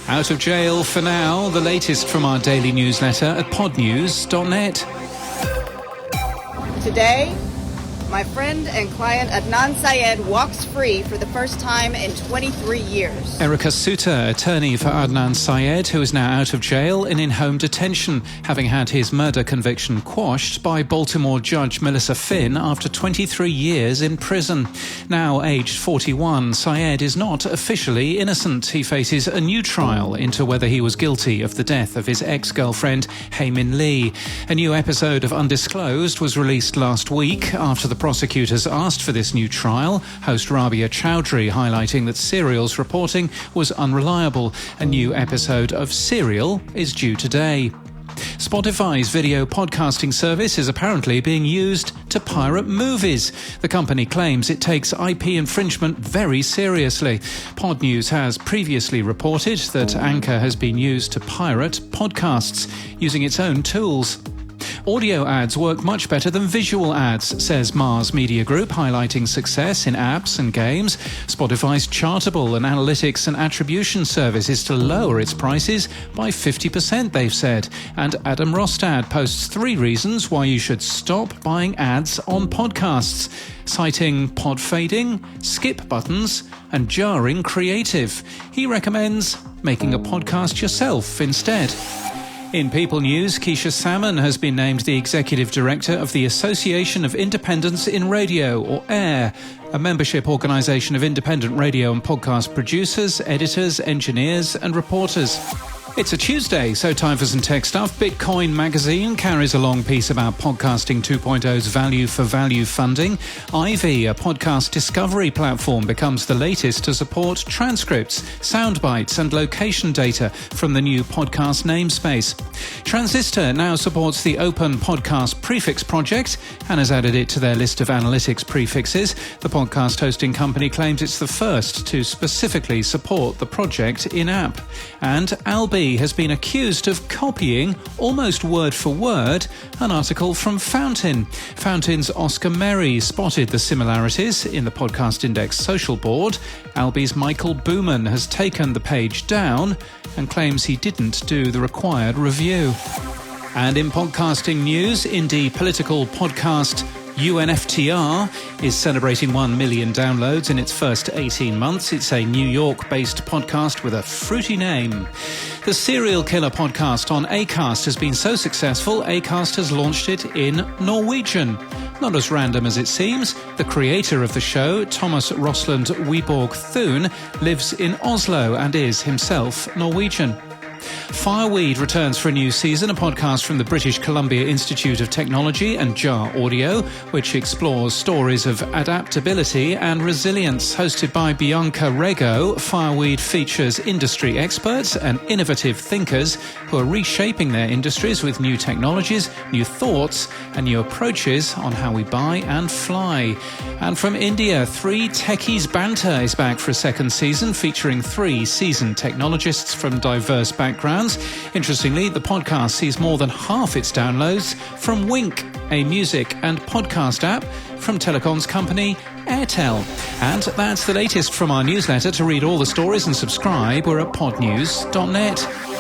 Out of jail for now, the latest from our daily newsletter at podnews.net. Today, my friend and client Adnan Syed walks free for the first time in 23 years. Erica Suter, attorney for Adnan Syed, who is now out of jail and in home detention, having had his murder conviction quashed by Baltimore Judge Melissa Finn after 23 years in prison. Now aged 41, Syed is not officially innocent. He faces a new trial into whether he was guilty of the death of his ex-girlfriend, Hae-Min Lee. A new episode of Undisclosed was released last week after the prosecutors asked for this new trial, host Rabia Chowdhury highlighting that Serial's reporting was unreliable. A new episode of Serial is due today. Spotify's video podcasting service is apparently being used to pirate movies. The company claims it takes IP infringement very seriously. Podnews has previously reported that Anchor has been used to pirate podcasts using its own tools. Audio ads work much better than visual ads, says Mars Media Group, highlighting success in apps and games. Spotify's Chartable and analytics and attribution service is to lower its prices by 50%, they've said. And Adam Rostad posts 3 reasons why you should stop buying ads on podcasts, citing pod fading, skip buttons, and jarring creative. He recommends making a podcast yourself instead. In People News, Keisha Salmon has been named the Executive Director of the Association of Independents in Radio, or AIR, a membership organisation of independent radio and podcast producers, editors, engineers and reporters. It's a Tuesday, so time for some tech stuff. Bitcoin Magazine carries a long piece about Podcasting 2.0's value for value funding. Ivy, a podcast discovery platform, becomes the latest to support transcripts, sound bites and location data from the new podcast namespace. Transistor now supports the Open Podcast Prefix project and has added it to their list of analytics prefixes. The podcast hosting company claims it's the first to specifically support the project in-app. And Albi has been accused of copying, almost word for word, an article from Fountain. Fountain's Oscar Merry spotted the similarities in the Podcast Index social board. Albi's Michael Booman has taken the page down and claims he didn't do the required review. And in podcasting news, indie political podcast UNFTR is celebrating 1 million downloads in its first 18 months. It's a New York-based podcast with a fruity name. The Serial Killer podcast on Acast has been so successful, Acast has launched it in Norwegian. Not as random as it seems. The creator of the show, Thomas Rosland Wiborg Thun, lives in Oslo and is himself Norwegian. Fireweed returns for a new season, a podcast from the British Columbia Institute of Technology and Jar Audio, which explores stories of adaptability and resilience. Hosted by Bianca Rego, Fireweed features industry experts and innovative thinkers who are reshaping their industries with new technologies, new thoughts, and new approaches on how we buy and fly. And from India, 3 Techies Banter is back for a second season, featuring 3 seasoned technologists from diverse backgrounds. Interestingly, the podcast sees more than half its downloads from Wink, a music and podcast app from telecoms company Airtel. And that's the latest from our newsletter. To read all the stories and subscribe, we're at podnews.net.